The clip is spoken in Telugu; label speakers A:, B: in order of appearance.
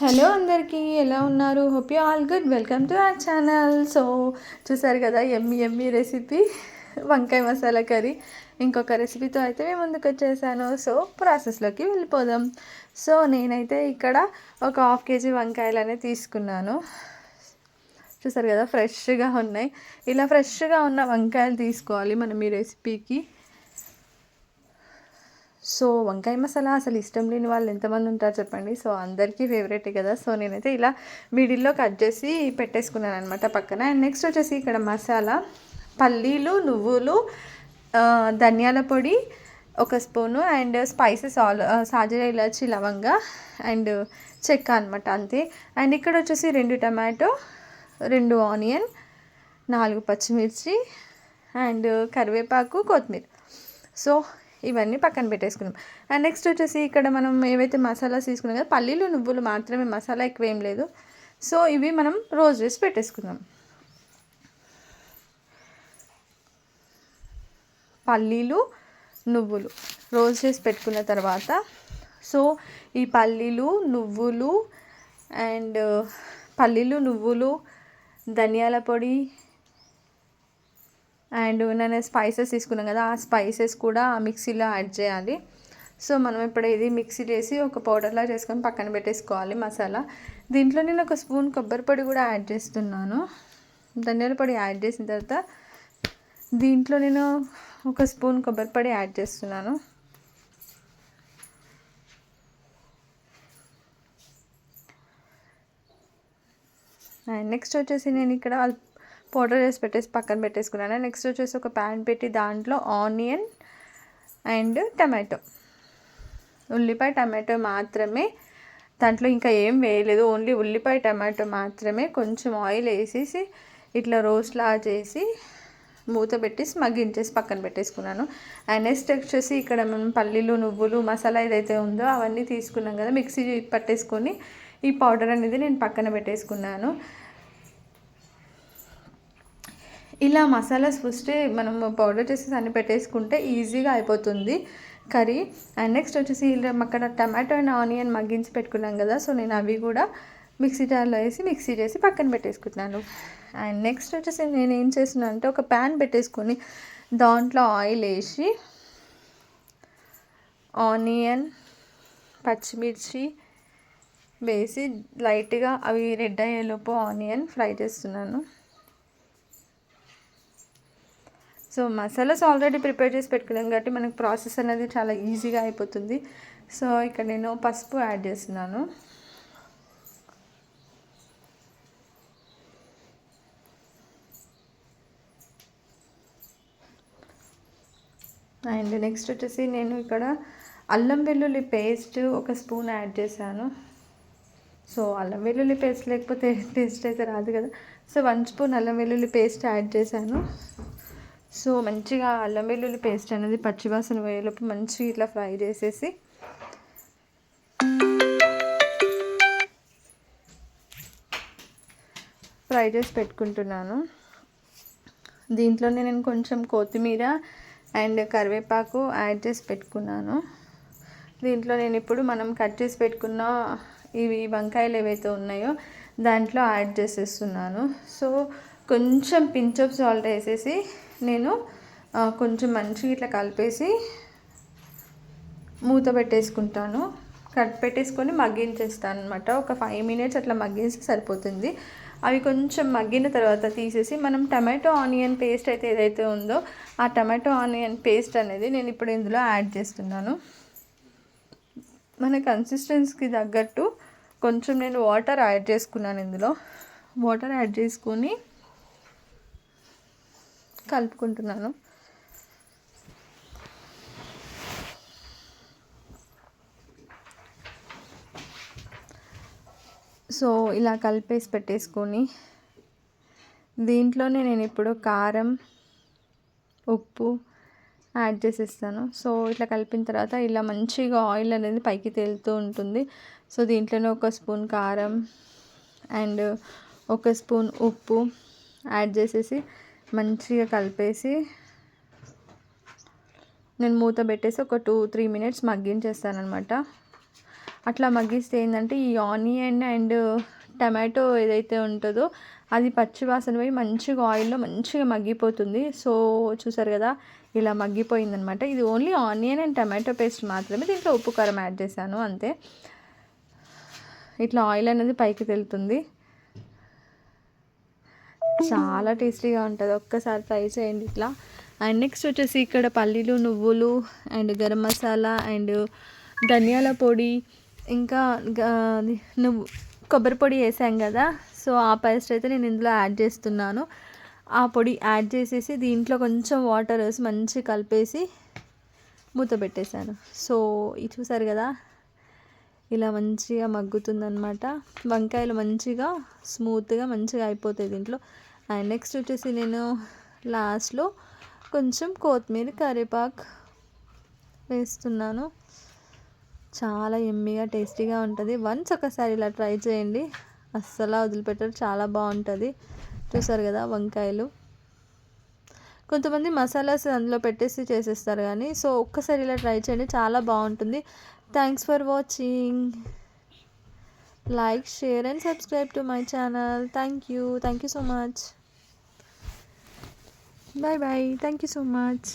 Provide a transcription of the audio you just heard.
A: హలో అందరికీ ఎలా ఉన్నారు? Hope you all good. Welcome to our channel. So చూసారు కదా ఎమ్మి ఎమ్మి రెసిపీ వంకాయ మసాలా కర్రీ. ఇంకొక రెసిపీతో అయితే మేము ముందుకు వచ్చేసాను. సో ప్రాసెస్లోకి వెళ్ళిపోదాం. సో నేనైతే ఇక్కడ ఒక 1/2 kg వంకాయలు అనేది తీసుకున్నాను. చూసారు కదా ఫ్రెష్గా ఉన్నాయి. ఇలా ఫ్రెష్గా ఉన్న వంకాయలు తీసుకోవాలి మనం ఈ రెసిపీకి. సో వంకాయ మసాలా అసలు ఇష్టం లేని వాళ్ళు ఎంతమంది ఉంటారు చెప్పండి. సో అందరికీ ఫేవరెటే కదా. సో నేనైతే ఇలా మిడిల్లో కట్ చేసి పెట్టేసుకున్నాను అనమాట పక్కన. అండ్ నెక్స్ట్ వచ్చేసి ఇక్కడ మసాలా పల్లీలు, నువ్వులు, ధనియాల పొడి 1 స్పూను అండ్ స్పైసెస్ సాజీరా, ఇలాచి, లవంగా అండ్ చెక్క అనమాట, అంతే. అండ్ ఇక్కడ వచ్చేసి 2 టమాటో, 2 ఆనియన్, 4 పచ్చిమిర్చి అండ్ కరివేపాకు, కొత్తిమీర. సో ఇవన్నీ పక్కన పెట్టేసుకున్నాం. అండ్ నెక్స్ట్ వచ్చేసి ఇక్కడ మనం ఏవైతే మసాలాస్ తీసుకున్నాం కదా, పల్లీలు, నువ్వులు మాత్రమే, మసాలా ఎక్కువ ఏం లేదు. సో ఇవి మనం రోస్ట్ చేసి పెట్టేసుకుందాం. పల్లీలు, నువ్వులు రోస్ట్ చేసి పెట్టుకున్న తర్వాత, సో ఈ పల్లీలు, నువ్వులు, ధనియాల పొడి అండ్ నేను స్పైసెస్ తీసుకున్నాను కదా, ఆ స్పైసెస్ కూడా ఆ మిక్సీలో యాడ్ చేయాలి. సో మనం ఇప్పుడు ఇది మిక్సీ చేసి ఒక పౌడర్లా చేసుకొని పక్కన పెట్టేసుకోవాలి మసాలా. దీంట్లో నేను 1 స్పూన్ కొబ్బరి పొడి కూడా యాడ్ చేస్తున్నాను. ధనియాల పొడి యాడ్ చేసిన తర్వాత దీంట్లో నేను 1 స్పూన్ కొబ్బరి పొడి యాడ్ చేస్తున్నాను. అండ్ నెక్స్ట్ వచ్చేసి నేను ఇక్కడ పౌడర్ చేసి పక్కన పెట్టేసుకున్నాను. నెక్స్ట్ వచ్చేసి ఒక ప్యాన్ పెట్టి దాంట్లో ఆనియన్ అండ్ టమాటో, ఉల్లిపాయ, టమాటో మాత్రమే, దాంట్లో ఇంకా ఏం వేయలేదు, ఓన్లీ ఉల్లిపాయ, టమాటో మాత్రమే. కొంచెం ఆయిల్ వేసేసి ఇట్లా రోస్ట్లా చేసి మూత పెట్టి మగ్గించేసి పక్కన పెట్టేసుకున్నాను. అండ్ నెక్స్ట్ వచ్చేసి ఇక్కడ మనం పల్లీలు, నువ్వులు, మసాలా ఏదైతే ఉందో అవన్నీ తీసుకున్నాం కదా, మిక్సీ పట్టేసుకొని ఈ పౌడర్ అనేది నేను పక్కన పెట్టేసుకున్నాను. ఇలా మసాలాస్ ఫస్ట్ మనం పౌడర్ చేసి అన్ని పెట్టేసుకుంటే ఈజీగా అయిపోతుంది కర్రీ. అండ్ నెక్స్ట్ వచ్చేసి ఇలా అక్కడ టమాటో అండ్ ఆనియన్ మగ్గించి పెట్టుకున్నాం కదా, సో నేను అవి కూడా మిక్సీ జార్లో వేసి మిక్సీ చేసి పక్కన పెట్టేసుకుంటున్నాను. అండ్ నెక్స్ట్ వచ్చేసి నేను ఏం చేస్తున్నాను అంటే ఒక ప్యాన్ పెట్టేసుకొని దాంట్లో ఆయిల్ వేసి ఆనియన్, పచ్చిమిర్చి వేసి లైట్గా అవి రెడ్ అయ్యేలోపు ఆనియన్ ఫ్రై చేస్తున్నాను. సో మసాలాస్ ఆల్రెడీ ప్రిపేర్ చేసి పెట్టుకున్నాం కాబట్టి మనకు ప్రాసెస్ అనేది చాలా ఈజీగా అయిపోతుంది. సో ఇక్కడ నేను పసుపు యాడ్ చేస్తున్నాను. అండ్ నెక్స్ట్ వచ్చేసి నేను ఇక్కడ అల్లం వెల్లుల్లి పేస్ట్ 1 స్పూన్ యాడ్ చేశాను. సో అల్లం వెల్లుల్లి పేస్ట్ లేకపోతే టేస్ట్ అయితే రాదు కదా. సో 1 స్పూన్ అల్లం వెల్లుల్లి పేస్ట్ యాడ్ చేశాను. సో మంచిగా అల్లం వెల్లుల్లి పేస్ట్ అనేది పచ్చివాసన పోయేలోపు మంచిగా ఇట్లా ఫ్రై చేసేసి పెట్టుకుంటున్నాను. దీంట్లోనే నేను కొంచెం కొత్తిమీర అండ్ కరివేపాకు యాడ్ చేసి పెట్టుకున్నాను. దీంట్లో నేను ఇప్పుడు మనం కట్ చేసి పెట్టుకున్న ఇవి వంకాయలు ఏవైతే ఉన్నాయో దాంట్లో యాడ్ చేసేస్తున్నాను. సో కొంచెం పించ్ ఆఫ్ సాల్ట్ వేసేసి నేను కొంచెం మంచిగా ఇట్లా కలిపేసి మూత పెట్టేసుకుంటాను. పెట్టేసుకొని మగ్గించేస్తాను అనమాట. ఒక 5 minutes అట్లా మగ్గిస్తే సరిపోతుంది. అవి కొంచెం మగ్గిన తర్వాత తీసేసి మనం టమాటో ఆనియన్ పేస్ట్ అయితే ఏదైతే ఉందో ఆ టమాటో ఆనియన్ పేస్ట్ అనేది నేను ఇప్పుడు ఇందులో యాడ్ చేస్తున్నాను. మన కన్సిస్టెన్సీకి తగ్గట్టు కొంచెం నేను వాటర్ యాడ్ చేసుకున్నాను. ఇందులో వాటర్ యాడ్ చేసుకొని కలుపుకుంటున్నాను. సో ఇలా కలిపేసి పెట్టేసుకొని దీంట్లోనే నేను ఇప్పుడు కారం, ఉప్పు యాడ్ చేసేస్తాను. సో ఇట్లా కలిపిన తర్వాత ఇలా మంచిగా ఆయిల్ అనేది పైకి తేలుతూ ఉంటుంది. సో దీంట్లోనే 1 స్పూన్ కారం అండ్ 1 స్పూన్ ఉప్పు యాడ్ చేసేసి మంచిగా కలిపేసి నేను మూత పెట్టేసి ఒక 2-3 minutes మగ్గించేస్తాను అనమాట. అట్లా మగ్గిస్తే ఏంటంటే ఈ ఆనియన్ అండ్ టమాటో ఏదైతే ఉంటుందో అది పచ్చి వాసన పోయి మంచిగా ఆయిల్లో మంచిగా మగ్గిపోతుంది. సో చూసారు కదా, ఇలా మగ్గిపోయిందనమాట. ఇది only onion and tomato paste మాత్రమే, దీంట్లో ఉప్పు కారం యాడ్ చేశాను అంతే. ఇట్లా ఆయిల్ అనేది పైకి తెలుతుంది, చాలా టేస్టీగా ఉంటుంది. ఒక్కసారి ట్రై చేయండి ఇట్లా. అండ్ నెక్స్ట్ వచ్చేసి ఇక్కడ పల్లీలు, నువ్వులు అండ్ గరం మసాలా అండ్ ధనియాల పొడి, ఇంకా కొబ్బరి పొడి వేసాం కదా, సో ఆ పేస్ట్ అయితే నేను ఇందులో యాడ్ చేస్తున్నాను. ఆ పొడి యాడ్ చేసేసి దీంట్లో కొంచెం వాటర్ వేసి మంచిగా కలిపేసి మూత పెట్టేశాను. సో ఇది చూసారు కదా, ఇలా మంచిగా మగ్గుతుందనమాట. వంకాయలు మంచిగా స్మూత్గా మంచిగా అయిపోతాయి దీంట్లో. అండ్ నెక్స్ట్ వచ్చేసి నేను లాస్ట్లో కొంచెం కొత్తిమీర, కరివేపాకు వేస్తున్నాను. చాలా యమ్మీగా టేస్టీగా ఉంటుంది. వన్స్ ఒకసారి ఇలా ట్రై చేయండి, అస్సలు వదిలిపెట్టరు, చాలా బాగుంటుంది. చూసారు కదా వంకాయలు. కొంతమంది మసాలాస్ అందులో పెట్టేసి చేసేస్తారు కానీ, సో ఒక్కసారి ఇలా ట్రై చేయండి, చాలా బాగుంటుంది. Thanks for watching. Like, share and subscribe to my channel. Thank you so much. Bye bye. Thank you so much.